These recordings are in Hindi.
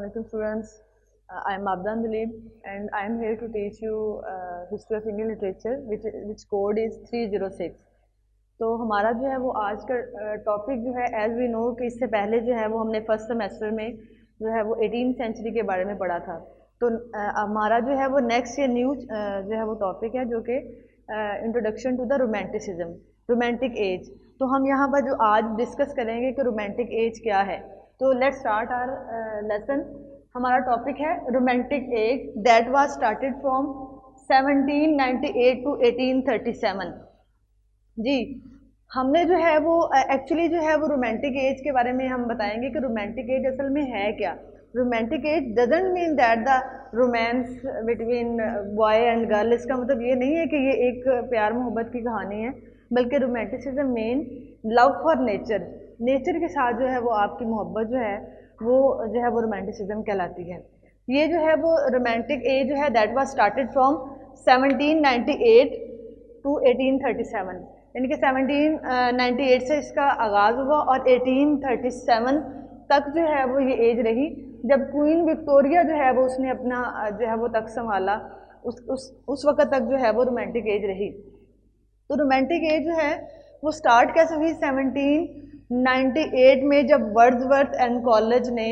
Assalamualaikum students. I am Abdan Dalib and I am here to teach you history of Indian literature which code is 306. तो हमारा जो है वो आज का टॉपिक जो है एज वी नो कि इससे पहले जो है वो हमने फर्स्ट सेमेस्टर में जो है वो 18th सेंचुरी के बारे में पढ़ा था। तो हमारा जो है वो नेक्स्ट ये न्यू जो है वो टॉपिक है जो कि introduction to the romanticism, romantic age. तो हम यहाँ पर जो आज डिस्कस करेंगे कि रोमांटिक एज क्या है। तो लेट्स स्टार्ट आवर लेसन। हमारा टॉपिक है romantic age that was started from 1798 to 1837। जी, हमने जो है वो एक्चुअली जो है वो रोमांटिक एज के बारे में हम बताएंगे कि रोमांटिक एज असल में है क्या। Romantic as doesn't mean that the romance between boy and girl. इसका मतलब ये नहीं है कि ये एक प्यार मोहब्बत की कहानी है, बल्कि romanticism main love for nature, nature के साथ जो है वो आपकी मोहब्बत जो है वो रोमांटिसिज्म कहलाती है। ये जो है वो रोमांटिक एज जो है that was started from 1798 to 1837, यानी कि 1798 से इसका आगाज़ हुआ और 1837 तक जो है वो ये एज रही जब क्वीन विक्टोरिया जो है वो उसने अपना जो है वो तख्त संभाला। उस वक़्त तक जो है वो रोमांटिक एज रही। तो रोमांटिक एज जो है वो स्टार्ट कैसे हुई 1798 में, जब वर्ड्सवर्थ एंड कॉलेज ने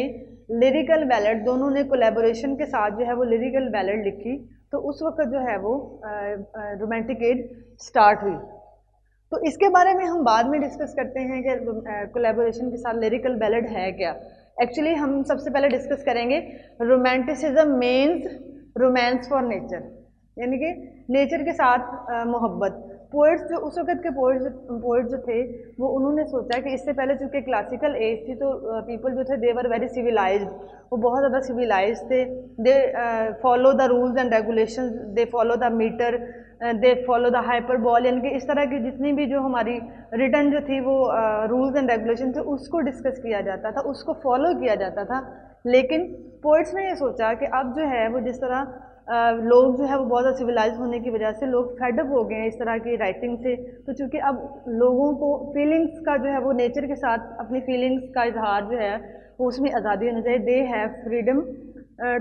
लिरिकल बैलेड, दोनों ने कोलैबोरेशन के साथ जो है वो लिरिकल बैलेड लिखी। तो उस वक्त जो है वो रोमांटिक एज स्टार्ट हुई। तो इसके बारे में हम बाद में डिस्कस करते हैं कि कोलैबोरेशन के साथ लिरिकल बैलेड है क्या। एक्चुअली हम सबसे पहले डिस्कस करेंगे romanticism means romance for nature, यानी कि नेचर के साथ मोहब्बत। पोइट्स जो उस वक्त के पोइट्स जो थे वो उन्होंने सोचा कि इससे पहले चूँकि क्लासिकल एज थी तो पीपल जो थे दे वर वेरी सिविलाइज्ड, वो बहुत ज़्यादा सिविलाइज्ड थे। They follow the rules and regulations, they follow the metre, they follow the hyperbole, यानी कि इस तरह की जितनी भी जो हमारी रिटर्न जो थी वो रूल्स एंड रेगुलेशन थे उसको डिस्कस किया जाता था, उसको फॉलो किया जाता था। लेकिन पोइट्स ने ये सोचा कि अब जो है वो जिस तरह लोग जो है वो बहुत ज़्यादा सिविलाइज होने की वजह से लोग फेडअप हो गए हैं इस तरह की राइटिंग से। तो चूँकि अब लोगों को फीलिंग्स का जो है वो नेचर के साथ अपनी फीलिंग्स का इजहार जो है वो उसमें आज़ादी होनी चाहिए, they have freedom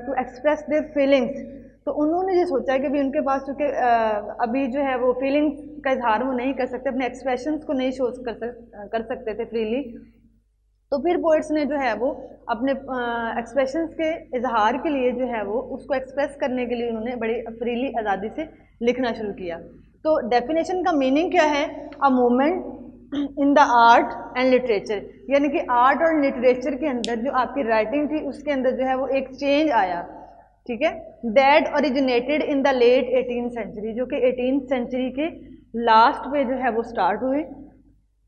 to express their feelings. तो उन्होंने ये सोचा कि भी उनके पास चूँकि अभी जो है वो फीलिंग्स का इजहार वो नहीं कर सकते, अपने एक्सप्रेशंस को नहीं शो कर सकते थे फ्रीली। तो फिर पोइट्स ने जो है वो अपने एक्सप्रेशंस के इजहार के लिए जो है वो उसको एक्सप्रेस करने के लिए उन्होंने बड़ी फ्रीली आज़ादी से लिखना शुरू किया। तो डेफिनेशन का मीनिंग क्या है? A movement in the art and literature, यानी कि आर्ट और लिटरेचर के अंदर जो आपकी राइटिंग थी उसके अंदर जो है वो एक चेंज आया, ठीक है। That originated in the late 18th century, जो कि 18th सेंचुरी के लास्ट पे जो है वो स्टार्ट हुई।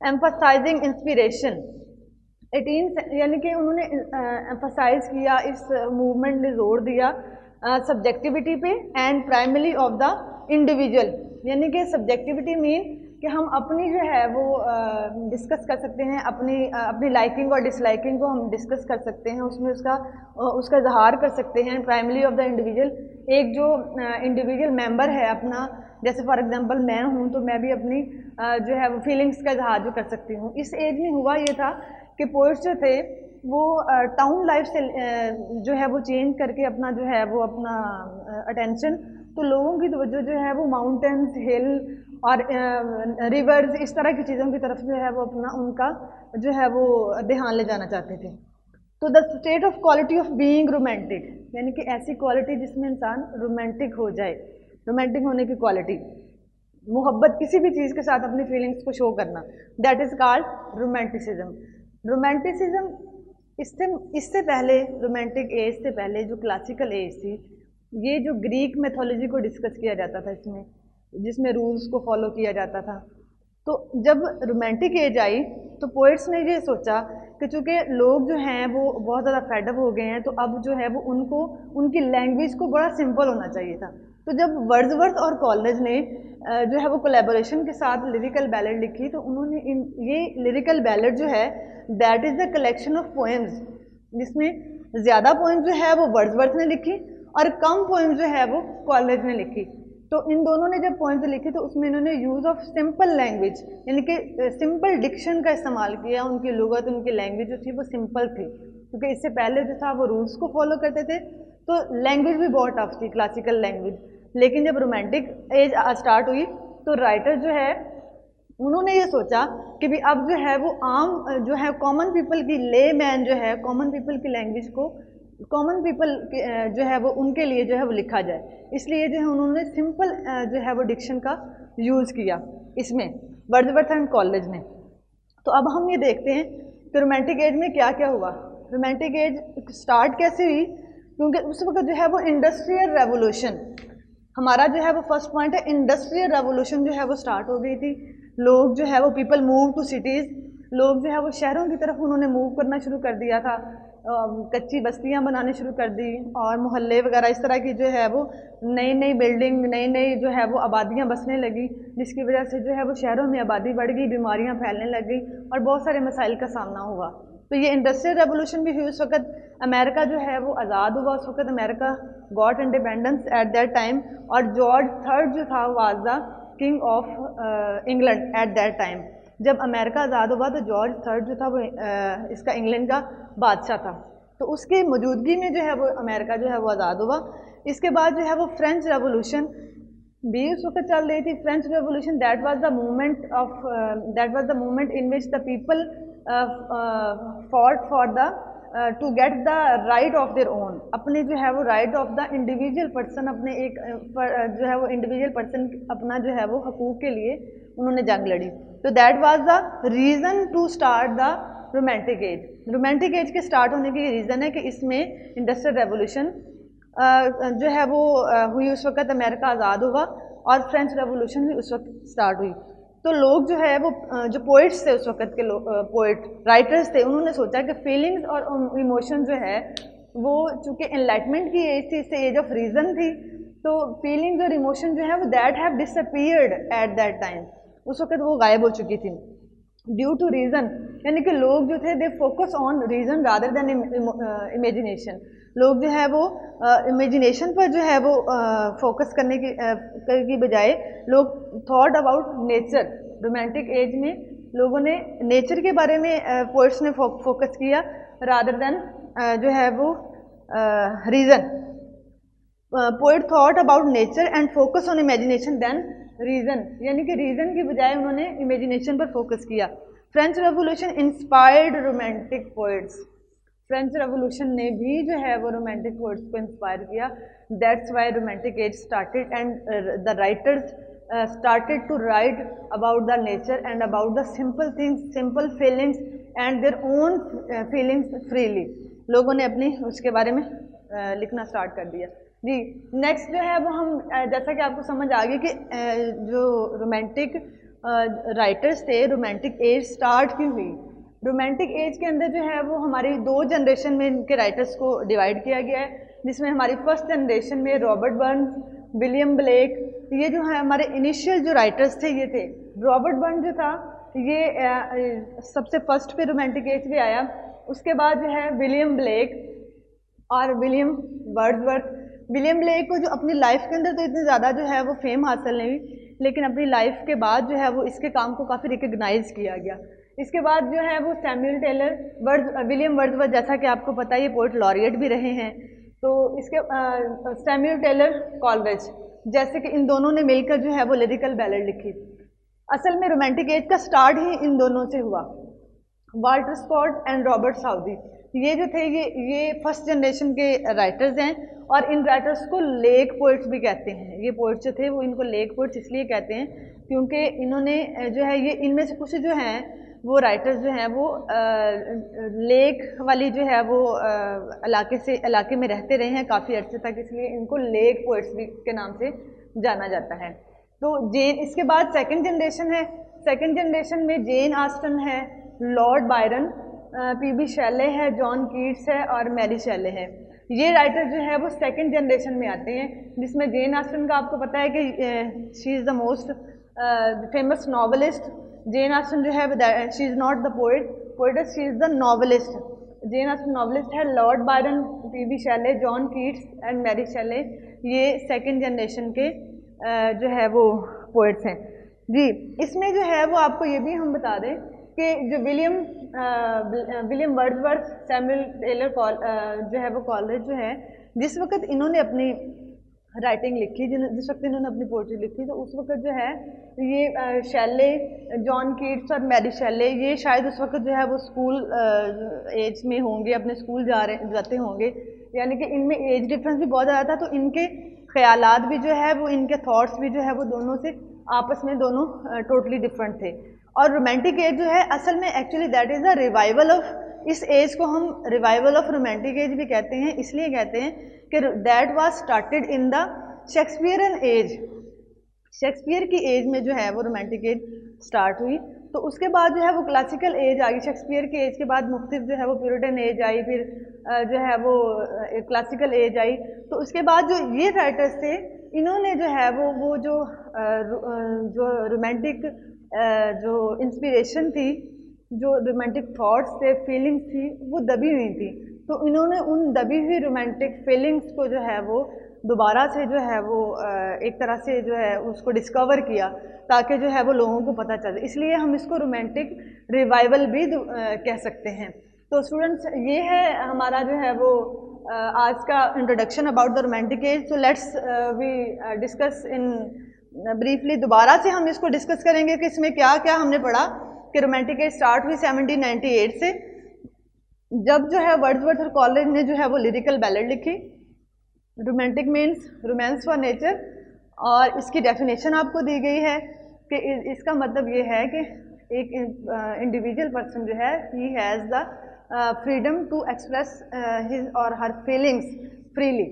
एम्फसाइजिंग इंस्पिरेशन, 18 यानी कि उन्होंने एम्फसाइज किया, इस मूवमेंट ने जोर दिया सब्जेक्टिविटी पे and primary of the individual, यानी कि सब्जेक्टिविटी मीन कि हम अपनी जो है वो डिस्कस कर सकते हैं, अपनी लाइकिंग और डिसलाइकिंग को हम डिस्कस कर सकते हैं, उसमें उसका इजहार कर सकते हैं। प्राइमरी ऑफ द इंडिविजुअल, एक जो इंडिविजुअल मेंबर है अपना, जैसे फॉर एग्जांपल मैं हूँ तो मैं भी अपनी जो है वो फीलिंग्स का इजहार जो कर सकती हूँ। इस एज में हुआ ये था कि पोइट्स जो थे वो टाउन लाइफ से जो है वो चेंज करके अपना जो है वो अपना अटेंशन, तो लोगों की तवज्जो जो है वो माउंटेन्स, हिल और रिवर्स, इस तरह की चीज़ों की तरफ जो है वो अपना उनका जो है वो ध्यान ले जाना चाहते थे। तो the state of quality of being romantic, यानी कि ऐसी क्वालिटी जिसमें इंसान रोमांटिक हो जाए, रोमांटिक होने की क्वालिटी, मोहब्बत किसी भी चीज़ के साथ अपनी फीलिंग्स को शो करना, that is called romanticism. Romanticism इससे पहले, रोमांटिक एज से पहले जो क्लासिकल एज थी, ये जो ग्रीक मैथोलॉजी को डिस्कस किया जाता था इसमें, जिसमें रूल्स को फॉलो किया जाता था। तो जब रोमांटिक एज आई तो पोइट्स ने ये सोचा कि चूँकि लोग जो हैं वो बहुत ज़्यादा फेडअप हो गए हैं, तो अब जो है वो उनको उनकी लैंग्वेज को बड़ा सिंपल होना चाहिए था। तो जब वर्ड्सवर्थ और कॉलेज ने जो है वो कोलैबोरेशन के साथ लिरिकल बैलेड लिखी, तो उन्होंने ये लिरिकल बैलेड जो है that is the collection of poems, जिसमें ज़्यादा पोएम्स जो है वो वर्ड्सवर्थ ने लिखी और कम पोएम्स जो है वो कॉलेज ने लिखी। तो इन दोनों ने जब पोएम्स लिखी तो उसमें इन्होंने यूज़ ऑफ सिंपल लैंग्वेज, यानी कि सिंपल डिक्शन का इस्तेमाल किया। उनकी लुगत, उनकी लैंग्वेज जो थी वो सिंपल थी। क्योंकि इससे पहले जो था वो रूल्स को फॉलो करते थे, तो लैंग्वेज भी बहुत टफ थी, क्लासिकल लैंग्वेज। लेकिन जब रोमांटिक एज स्टार्ट हुई तो राइटर जो है उन्होंने ये सोचा कि भी अब जो है वो आम जो है कॉमन पीपल की, ले मैन जो है कॉमन पीपल की लैंग्वेज को कॉमन पीपल जो है वो उनके लिए जो है वो लिखा जाए। इसलिए जो है उन्होंने सिंपल जो है वो डिक्शन का यूज़ किया इसमें, वर्ड्सवर्थ एंड कॉलेज ने। तो अब हम ये देखते हैं कि रोमांटिक एज में क्या क्या हुआ। रोमांटिक एज स्टार्ट कैसे हुई, क्योंकि उस वक्त जो है वो इंडस्ट्रियल रेवोल्यूशन, हमारा जो है वो फर्स्ट पॉइंट है, इंडस्ट्रियल रेवोल्यूशन जो है वो स्टार्ट हो गई थी। लोग जो है वो पीपल मूव टू सिटीज़, लोग जो है वो शहरों की तरफ उन्होंने मूव करना शुरू कर दिया था, कच्ची बस्तियां बनाने शुरू कर दी और मोहल्ले वगैरह इस तरह की जो है वो नई नई बिल्डिंग, नई नई जो है वो आबादियां बसने लगी, जिसकी वजह से जो है वो शहरों में आबादी बढ़ गई, बीमारियां फैलने लग गई और बहुत सारे मसाइल का सामना हुआ। तो ये इंडस्ट्रियल रेवोल्यूशन भी हुई उस वक्त। अमेरिका जो है वो आज़ाद हुआ उस वक्त, America got independence at that time, और जॉर्ज थर्ड जो था was the king of England at that time. जब अमेरिका आज़ाद हुआ तो जॉर्ज थर्ड जो था वो इसका इंग्लैंड का बादशाह था, तो उसकी मौजूदगी में जो है वो अमेरिका जो है वो आज़ाद हुआ। इसके बाद जो है वो फ्रेंच रेवोल्यूशन भी उस वक्त चल रही थी। French revolution that was the movement in which the people fought for the to get the right of their own, अपने जो है वो right of the individual person, अपने एक जो है वो इंडिविजुअल पर्सन अपना जो है वो हकूक़ के लिए उन्होंने जंग लड़ी। तो that was the reason to start the romantic age. Romantic age के स्टार्ट होने की रीज़न है कि इसमें इंडस्ट्रियल रेवोल्यूशन जो है वो हुई उस वक्त, अमेरिका आज़ाद हुआ और फ्रेंच रेवोल्यूशन भी उस वक्त स्टार्ट हुई। तो लोग जो है वो जो पोइट्स थे उस वक्त के पोइट राइटर्स थे, उन्होंने सोचा कि फीलिंग्स और इमोशन जो है वो चूँकि एनलाइटमेंट की एज थी, इससे एज ऑफ रीज़न थी, तो फीलिंग्स और इमोशन जो है वो that have disappeared at that time, उस वक्त वो गायब हो चुकी थी ड्यू टू रीज़न। यानी कि लोग जो थे they focus on reason rather than imagination. लोग जो है वो इमेजिनेशन पर जो है वो फोकस करने की बजाय लोग thought about nature. Romantic as में लोगों ने नेचर के बारे में पोइट्स ने फोकस किया रादर देन जो है वो reason. Poet thought about nature and focus on imagination then reason, यानी कि रीज़न की बजाय उन्होंने इमेजिनेशन पर फोकस किया। French revolution inspired romantic poets, French revolution ने भी जो है वो रोमांटिक पोइट्स को इंस्पायर किया। That's why romantic age started and the writers started to write about the nature and about the simple things, simple feelings and their own feelings freely। लोगों ने अपनी उसके बारे में लिखना स्टार्ट कर दिया जी। नेक्स्ट जो है वो हम जैसा कि आपको समझ आ गई कि जो रोमांटिक राइटर्स थे, रोमांटिक एज स्टार्ट क्यों हुई। रोमांटिक एज के अंदर जो है वो हमारी दो जनरेशन में इनके राइटर्स को डिवाइड किया गया है, जिसमें हमारी फर्स्ट जनरेशन में रॉबर्ट बर्न्स, विलियम ब्लेक, ये जो है हमारे इनिशियल जो राइटर्स थे ये थे। रॉबर्ट बर्न्स जो था ये सबसे फर्स्ट पे रोमांटिक एज भी आया। उसके बाद जो है विलियम ब्लेक और विलियम वर्ड्सवर्थ। विलियम ब्लेक को जो अपनी लाइफ के अंदर तो इतनी ज़्यादा जो है वो फेम हासिल नहीं हुई, लेकिन अपनी लाइफ के बाद जो है वो इसके काम को काफ़ी रिकग्नाइज किया गया। इसके बाद जो है वो सैमुअल टेलर, विलियम वर्ड्सवर्थ जैसा कि आपको पता है ये पोएट लॉरिएट भी रहे हैं, तो इसके सैमुअल टेलर कॉलरिज जैसे कि इन दोनों ने मिलकर जो है वो लिरिकल बैलेड लिखी। असल में रोमांटिक एज का स्टार्ट ही इन दोनों से हुआ। Walter Scott and Robert Southey ये जो थे ये फर्स्ट जनरेशन के राइटर्स हैं, और इन राइटर्स को लेक पोइट्स भी कहते हैं। ये पोइट्स जो थे वो इनको लेक पोइट्स इसलिए कहते हैं क्योंकि इन्होंने जो है ये इनमें से कुछ जो हैं वो राइटर्स जो हैं वो लेक वाली जो है वो इलाके में रहते रहे हैं काफ़ी अर्से तक, इसलिए इनको लेक पोइट्स भी के नाम से जाना जाता है। तो जेन, इसके बाद सेकंड जनरेशन है। सेकंड जनरेशन में जेन ऑस्टन है, लॉर्ड बायरन, पीबी शेले है, जॉन कीट्स है और मैरी शेले है। ये राइटर जो है वो सेकंड जनरेशन में आते हैं, जिसमें जेन ऑस्टन का आपको पता है कि she is the most famous novelist. Jane Austen जो है she is not the poet, she is the novelist. Jane Austen novelist है। Lord Byron, PB Shelley, John Keats and Mary Shelley ये सेकंड जनरेशन के जो है वो पोएट्स हैं जी। इसमें जो है वो आपको ये भी हम बता दें कि जो विलियम वर्ड्सवर्थ सैमुअल टेलर जो है वो कॉलेज जो है, जिस वक्त इन्होंने अपनी राइटिंग लिखी, जिस वक्त इन्होंने अपनी पोइट्री लिखी, तो उस वक्त जो है ये शैले, जॉन कीट्स और मैरी शैले, ये शायद उस वक्त जो है वो स्कूल एज में होंगे, अपने स्कूल जाते होंगे, यानी कि इनमें एज डिफरेंस भी बहुत ज़्यादा था। तो इनके ख्यालात भी जो है वो, इनके थॉट्स भी जो है वो दोनों से आपस में दोनों टोटली डिफरेंट थे। और रोमांटिक एज जो है असल में actually that is the revival of, इस एज को हम रिवाइवल ऑफ रोमांटिक एज भी कहते हैं, इसलिए कहते हैं कि that was started in the Shakespearean age. Shakespeare की एज में जो है वो रोमांटिक एज स्टार्ट हुई। तो उसके बाद जो है वो क्लासिकल एज आ गई। शेक्सपियर की एज के बाद मुख्तलिफ जो है वो प्यूरिटन एज आई, फिर जो है वो क्लासिकल एज आई। तो उसके बाद जो ये राइटर्स थे, इन्होंने जो है वो जो रोमांटिक जो इंस्पिरेशन थी, जो रोमांटिक थॉट्स थे, फीलिंग्स थी, वो दबी हुई थी। तो इन्होंने उन दबी हुई रोमांटिक फीलिंग्स को जो है वो दोबारा से जो है वो एक तरह से जो है उसको डिस्कवर किया, ताकि जो है वो लोगों को पता चले। इसलिए हम इसको रोमांटिक रिवाइवल भी कह सकते हैं। तो स्टूडेंट्स, ये है हमारा जो है वो आज का introduction about the romantic age. तो let's we discuss in briefly. दोबारा से हम इसको डिस्कस करेंगे कि इसमें क्या क्या हमने पढ़ा। कि रोमांटिक एज स्टार्ट हुई 1798 से, जब जो है वर्ड्सवर्थ और कॉलेज ने जो है वो लिरिकल बैलेड लिखी। Romantic means romance for nature, और इसकी डेफिनेशन आपको दी गई है कि इसका मतलब ये है कि एक इंडिविजुअल पर्सन जो है, he has the freedom to express his और हर फीलिंग्स फ्रीली।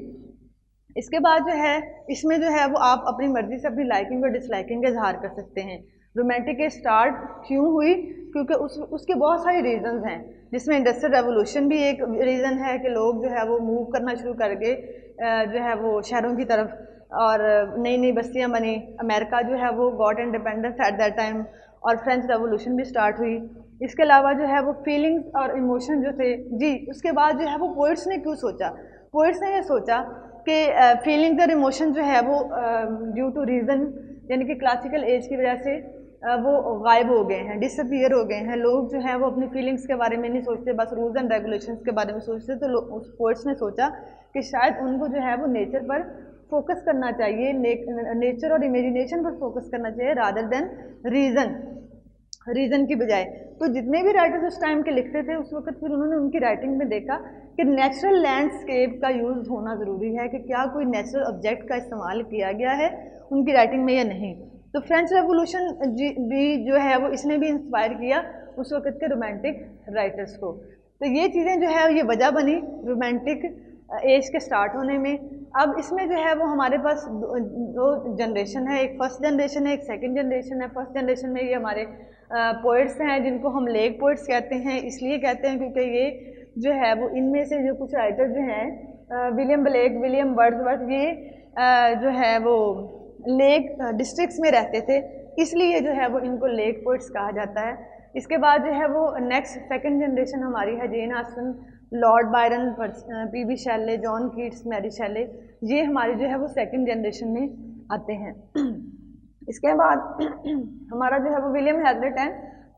इसके बाद जो है इसमें जो है वो आप अपनी मर्ज़ी से अपनी लाइकिंग और डिसलाइकिंग का इजहार कर सकते हैं। रोमांटिक एज स्टार्ट क्यों हुई? क्योंकि उसके बहुत सारे रीजंस हैं, जिसमें इंडस्ट्रियल रेवोल्यूशन भी एक रीज़न है कि लोग जो है वो मूव करना शुरू कर गए जो है वो शहरों की तरफ, और नई नई बस्तियां बनी। अमेरिका जो है वो got independence at that time, और फ्रेंच रेवोल्यूशन भी स्टार्ट हुई। इसके अलावा जो है वो फीलिंग्स और इमोशन जो थे जी, उसके बाद जो है वो पोइट्स ने क्यों सोचा? पोइट्स ने ये सोचा कि फीलिंग्स और इमोशन जो है वो ड्यू टू रीज़न, यानी कि क्लासिकल एज की वजह से वो गायब हो गए हैं, डिसअपियर हो गए हैं। लोग जो है वो अपनी फीलिंग्स के बारे में नहीं सोचते, बस रूल्स एंड रेगुलेशंस के बारे में सोचते। तो उस पोइट्स ने सोचा कि शायद उनको जो है वो नेचर पर फोकस करना चाहिए, नेचर और इमेजिनेशन पर फोकस करना चाहिए रादर देन रीज़न की बजाय। तो जितने भी राइटर्स उस टाइम के लिखते थे उस वक्त, फिर उन्होंने उनकी राइटिंग में देखा कि नेचुरल लैंडस्केप का यूज़ होना ज़रूरी है, कि क्या कोई नेचुरल ऑब्जेक्ट का इस्तेमाल किया गया है उनकी राइटिंग में या नहीं। तो फ्रेंच रेवोल्यूशन भी जो है वो इसने भी इंस्पायर किया उस वक्त के रोमांटिक राइटर्स को। तो ये चीज़ें जो है ये वजह बनी रोमांटिक एज के स्टार्ट होने में। अब इसमें जो है वो हमारे पास दो जनरेशन है, एक फर्स्ट जनरेशन है, एक सेकंड जनरेशन है। फर्स्ट जनरेशन में ये हमारे पोइट्स हैं, जिनको हम लेग पोइट्स कहते हैं। इसलिए कहते हैं क्योंकि ये जो है वो इनमें से जो कुछ राइटर जो हैं, विलियम ब्लेक, विलियम वर्ड्सवर्थ, ये जो है वो लेक डिस्ट्रिक्ट्स में रहते थे, इसलिए जो है वो इनको लेक पोइट्स कहा जाता है। इसके बाद जो है वो नेक्स्ट सेकंड जनरेशन हमारी है Jane Austen, Lord Byron, PB Shelley, John Keats, Mary Shelley, ये हमारे जो है वो सेकंड जनरेशन में आते हैं। इसके बाद हमारा जो है वो William Hazlitt and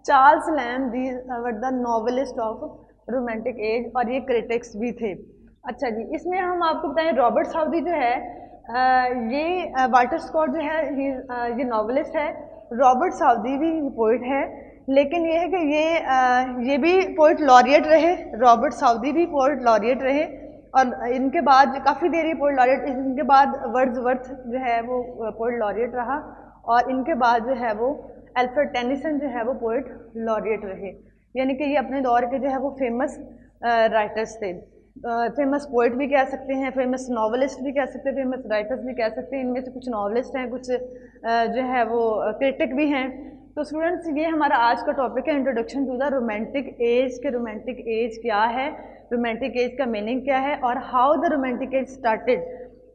Charles lamb, these were the novelist of romantic as, और ये क्रिटिक्स भी थे। अच्छा जी, इसमें हम आपको बताएं रॉबर्ट साउदी जो है ये वाल्टर स्कॉट जो है ये नॉवेलिस्ट है। रॉबर्ट साउदी भी पोइट है, लेकिन ये है कि ये भी पोइट लॉरिएट रहे। रॉबर्ट साउदी भी पोइट लॉरिएट रहे, और इनके बाद काफ़ी देर ये पोइट लॉरिएट, इनके बाद वर्ड्सवर्थ जो है वो पोइट लॉरिएट रहा, और इनके बाद जो है वो अल्फ्रेड टेनिसन जो है वो पोइट लॉरिएट रहे। यानी कि ये अपने दौर के जो है वो फेमस राइटर्स थे। फेमस पोइट भी कह सकते हैं, फेमस नॉवलिस्ट भी कह सकते हैं, फेमस राइटर्स भी कह सकते हैं। इनमें से कुछ नॉवलिस्ट हैं, कुछ जो है वो क्रिटिक भी हैं। तो स्टूडेंट्स, ये हमारा आज का टॉपिक है, introduction to the romantic age. के रोमांटिक एज क्या है, रोमांटिक एज का मीनिंग क्या है, और how the romantic age started.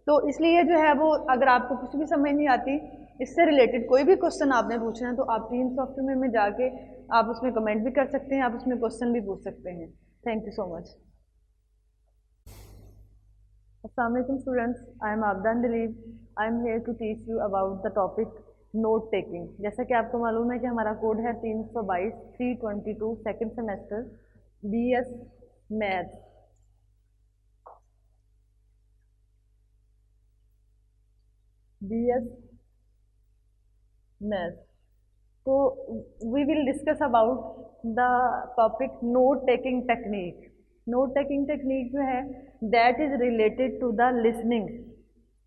तो इसलिए जो है वो अगर आपको कुछ भी समझ नहीं आती, इससे रिलेटेड कोई भी क्वेश्चन आपने पूछना है, तो आप टीम सॉफ्टवेयर में जाके आप उसमें कमेंट भी कर सकते हैं, आप उसमें क्वेश्चन भी पूछ सकते हैं। Thank you so much. Assalamualaikum students, I am Abdan Dalib. I am here to teach you about the topic note taking. जैसा कि आपको मालूम है कि हमारा कोड है 322 322 second semester BS maths. BS maths. तो we will discuss about the topic note taking technique. Note taking technique जो है that is related to the listening.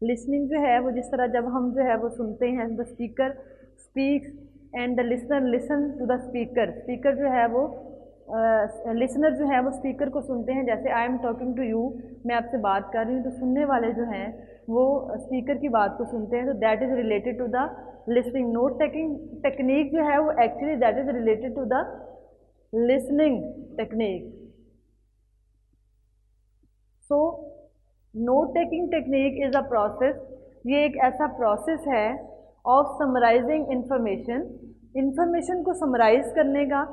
Listening जो है वो जिस तरह जब हम जो है वो सुनते हैं, the speaker speaks and the listener listen to the speaker. Speaker जो है वो लिसनर जो है वो स्पीकर को सुनते हैं। जैसे I am talking to you, मैं आपसे बात कर रही हूँ, तो सुनने वाले जो हैं वो स्पीकर की बात को सुनते हैं। तो that is related to the listening. Note taking technique जो है वो actually that is related to the listening technique. So note taking technique is a process, ये एक ऐसा प्रोसेस है ऑफ समराइजिंग इंफॉर्मेशन को समराइज करने का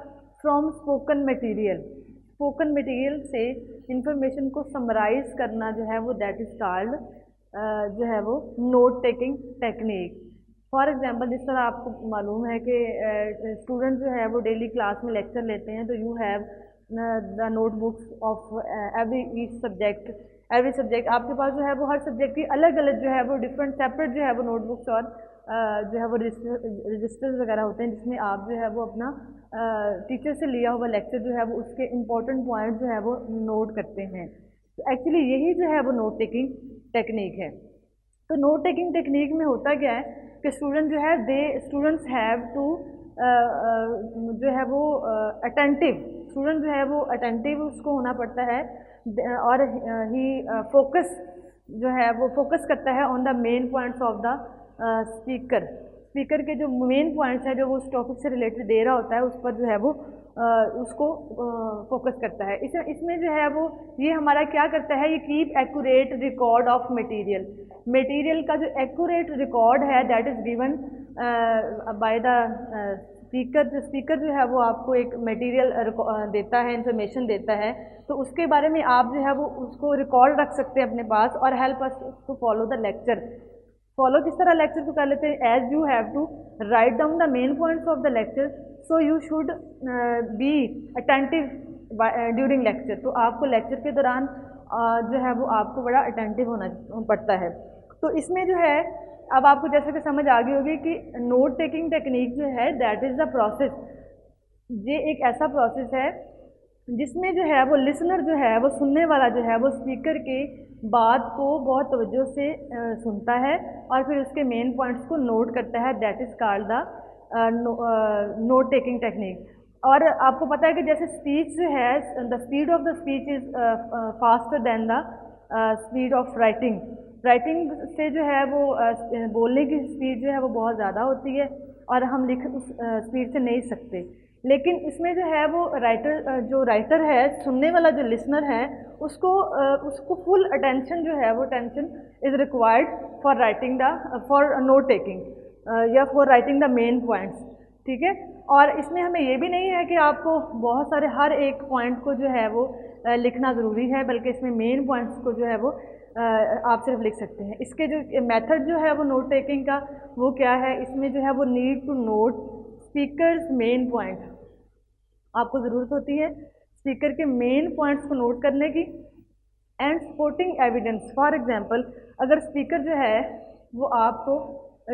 from spoken material. Spoken material से इंफॉर्मेशन को समराइज करना जो है वो दैट इज़ कॉल्ड जो है वो note taking technique. For example, जिस तरह आपको मालूम है कि स्टूडेंट जो है वो डेली क्लास में लेक्चर लेते हैं, तो you have the notebooks of every subject. आपके पास जो है वो हर सब्जेक्ट की अलग अलग जो है वो डिफरेंट सेपरेट जो है वो नोटबुक्स और जो है वो रजिस्टर्स वगैरह होते हैं, जिसमें आप जो है वो अपना टीचर से लिया हुआ लेक्चर जो है वो उसके इम्पोर्टेंट पॉइंट जो है वो नोट करते हैं। तो एक्चुअली यही जो है वो नोट टेकिंग टेक्निक है। तो नोट टेकिंग टेक्निक में होता क्या है कि स्टूडेंट्स हैव टू जो है वो स्टूडेंट जो है वो अटेंटिव उसको होना पड़ता है, और ही फोकस जो है वो फोकस करता है on the main points of the speaker के जो मेन पॉइंट्स हैं जो वो उस टॉपिक से रिलेटेड दे रहा होता है उस पर जो है वो उसको फोकस करता है। इसमें जो है वो ये हमारा क्या करता है, ये keep accurate record of material का जो एक्यूरेट रिकॉर्ड है that is given by the speaker जो है वो आपको एक मटेरियल देता है, इंफॉर्मेशन देता है, तो उसके बारे में आप जो है वो उसको रिकॉर्ड रख सकते हैं अपने पास और help us to follow the lecture. Follow किस तरह लेक्चर को कर लेते हैं, as you have to write down the main points of the lecture, so you should be attentive during lecture. तो आपको लेक्चर के दौरान जो है वो आपको बड़ा अटेंटिव होना पड़ता है। तो इसमें जो है अब आपको जैसे कि समझ आ गई होगी कि नोट टेकिंग टेक्निक जो है दैट इज़ द प्रोसेस, ये एक ऐसा प्रोसेस है जिसमें जो है वो लिसनर जो है वो सुनने वाला जो है वो स्पीकर के बात को बहुत तवज्जो से सुनता है और फिर उसके मेन पॉइंट्स को नोट करता है, that is called the note taking technique. और आपको पता है कि जैसे स्पीच जो है, the speed of the speech is faster than the speed of writing से जो है वो बोलने की स्पीड जो है वो बहुत ज़्यादा होती है और हम लिख उस स्पीड से नहीं सकते। लेकिन इसमें जो है वो राइटर है, सुनने वाला जो लिसनर है, उसको फुल अटेंशन जो है वो tension is required for note taking या for writing the main points, ठीक है। और इसमें हमें ये भी नहीं है कि आपको बहुत सारे हर एक पॉइंट को जो है वो लिखना ज़रूरी है, बल्कि इसमें मेन पॉइंट्स को जो है वो आप सिर्फ लिख सकते हैं। इसके जो मेथड जो है वो नोट टेकिंग का वो क्या है, इसमें जो है वो need to note speaker's main point, आपको ज़रूरत होती है स्पीकर के मेन पॉइंट्स को नोट करने की, and supporting evidence. For example, अगर स्पीकर जो है वो आपको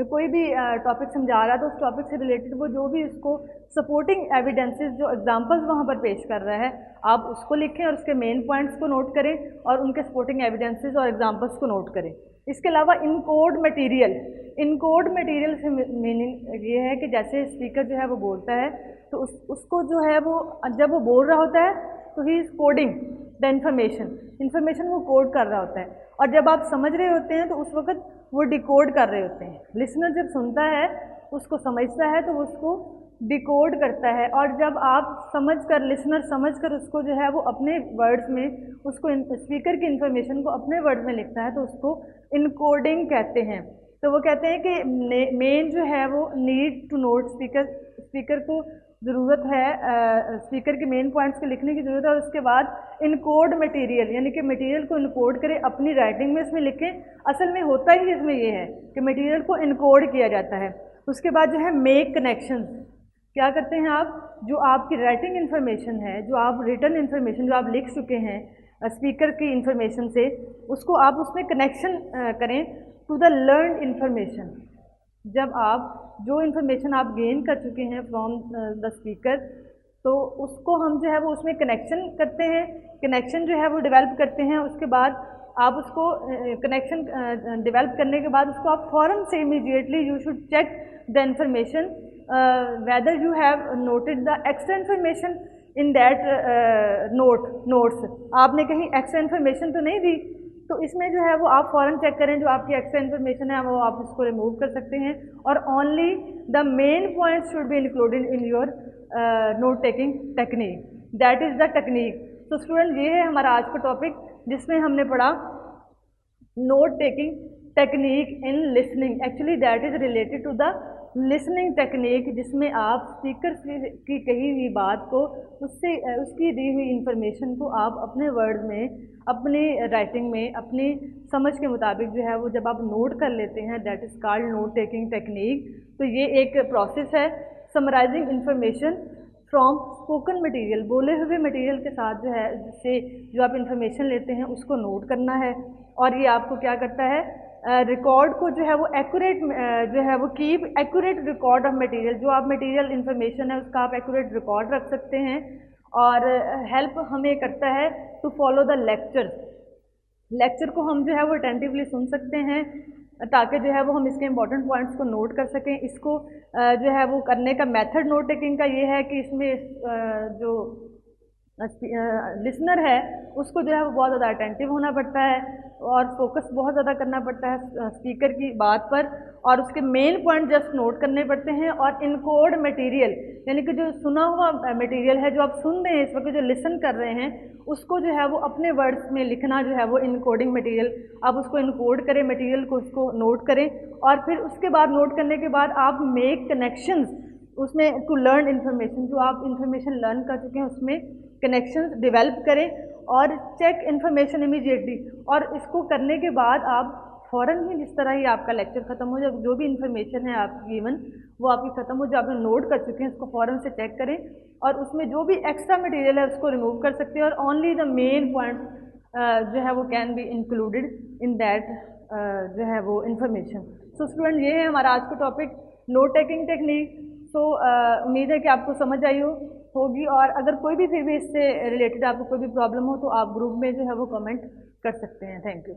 कोई भी टॉपिक समझा रहा है तो उस टॉपिक से रिलेटेड वो जो भी उसको सपोर्टिंग एविडेंसेस जो एग्जांपल्स वहाँ पर पेश कर रहा है, आप उसको लिखें और उसके मेन पॉइंट्स को नोट करें और उनके सपोर्टिंग एविडेंसेस और एग्जांपल्स को नोट करें। इसके अलावा इनकोड मटेरियल से मीनिंग ये है कि जैसे स्पीकर जो है वो बोलता है तो उसको जो है वो जब वो बोल रहा होता है तो he is coding the information वो कोड कर रहा होता है, और जब आप समझ रहे होते हैं तो उस वक्त वो डिकोड कर रहे होते हैं। लिसनर जब सुनता है उसको समझता है तो उसको डिकोड करता है, और जब आप लिसनर समझ कर उसको जो है वो अपने वर्ड्स में उसको स्पीकर की इन्फॉर्मेशन को अपने वर्ड्स में लिखता है तो उसको इनकोडिंग कहते हैं। तो वो कहते हैं कि मेन जो है वो नीड टू नोट स्पीकर को ज़रूरत है स्पीकर के मेन पॉइंट्स को लिखने की ज़रूरत है, और उसके बाद इनकोड मटेरियल यानी कि मटेरियल को इनकोड करें, अपनी राइटिंग में इसमें लिखें। असल में होता ही इसमें ये है कि मटेरियल को इनकोड किया जाता है। उसके बाद जो है मेक कनेक्शन, क्या करते हैं आप, जो आपकी राइटिंग इन्फॉर्मेशन है, जो आप रिटन इन्फॉर्मेशन जो आप लिख चुके हैं स्पीकर की इन्फॉर्मेशन से, उसको आप उसमें कनेक्शन करें टू द लर्न इन्फॉर्मेशन। जब आप जो इन्फॉर्मेशन आप गेन कर चुके हैं फ्रॉम द स्पीकर, तो उसको हम जो है वो उसमें कनेक्शन करते हैं, कनेक्शन जो है वो डेवलप करते हैं। उसके बाद आप उसको कनेक्शन डेवलप करने के बाद उसको आप फ़ौरन से immediately you should check the information whether you have noted the extra information in that notes. आपने कहीं एक्स्ट्रा इन्फॉर्मेशन तो नहीं दी, तो इसमें जो है वो आप फ़ौरन चेक करें, जो आपकी एक्स्ट्रा इन्फॉर्मेशन है वो आप इसको रिमूव कर सकते हैं। और only the main points should be included in your note taking technique, that is the technique. तो स्टूडेंट, ये है हमारा आज का टॉपिक जिसमें हमने पढ़ा note taking technique in listening. Actually that is related to the listening technique, जिसमें आप स्पीकर की कही हुई बात को, उससे उसकी दी हुई इंफॉर्मेशन को आप अपने वर्ड में, अपनी राइटिंग में, अपनी समझ के मुताबिक जो है वो जब आप नोट कर लेते हैं, that is called note taking technique. तो ये एक प्रोसेस है summarising information from spoken material, बोले हुए मटेरियल के साथ जो है, जिससे जो आप इंफॉर्मेशन लेते हैं उसको नोट करना है। और ये आपको क्या करता है, रिकॉर्ड को जो है वो एक्यूरेट जो है वो keep accurate record of material, जो आप मटेरियल इंफॉर्मेशन है उसका आप एक्यूरेट रिकॉर्ड रख सकते हैं। और हेल्प हमें करता है टू फॉलो द लेक्चर को हम जो है वो अटेंटिवली सुन सकते हैं, ताकि जो है वो हम इसके इंपॉर्टेंट पॉइंट्स को नोट कर सकें। इसको जो है वो करने का मेथड नोट टेकिंग का ये है कि इसमें जो लिसनर है उसको जो है वो बहुत ज़्यादा अटेंटिव होना पड़ता है और फोकस बहुत ज़्यादा करना पड़ता है स्पीकर की बात पर, और उसके मेन पॉइंट जस्ट नोट करने पड़ते हैं। और इनकोड मटेरियल, यानी कि जो सुना हुआ मटेरियल है, जो आप सुन रहे हैं इस वक्त, जो लिसन कर रहे हैं, उसको जो है वो अपने वर्ड्स में लिखना, जो है वो इनकोडिंग मटेरियल, आप उसको इनकोड करें मटेरियल को, उसको नोट करें। और फिर उसके बाद नोट करने के बाद आप मेक कनेक्शंस उसमें टू लर्न इन्फॉर्मेशन, जो आप इन्फॉर्मेशन लर्न कर चुके हैं उसमें कनेक्शंस डेवलप करें और चेक इन्फॉर्मेशन इमीडिएटली। और इसको करने के बाद आप फ़ौरन ही, जिस तरह ही आपका लेक्चर ख़त्म हो जाए, जो भी इन्फॉर्मेशन है आपकी गिवन वो आपकी ख़त्म हो जाए, आपने नोट कर चुके हैं, उसको फ़ौरन से चेक करें और उसमें जो भी एक्स्ट्रा मटेरियल है उसको रिमूव कर सकते हैं। और ओनली द मेन पॉइंट जो है वो can be included in that जो है वो इन्फॉर्मेशन। सो स्टूडेंट, ये है हमारा आज का टॉपिक नोट टेकिंग टेक्निक। सो उम्मीद है कि आपको समझ आई होगी, और अगर कोई भी फिर भी इससे रिलेटेड आपको कोई भी प्रॉब्लम हो तो आप ग्रुप में जो है वो कमेंट कर सकते हैं। Thank you.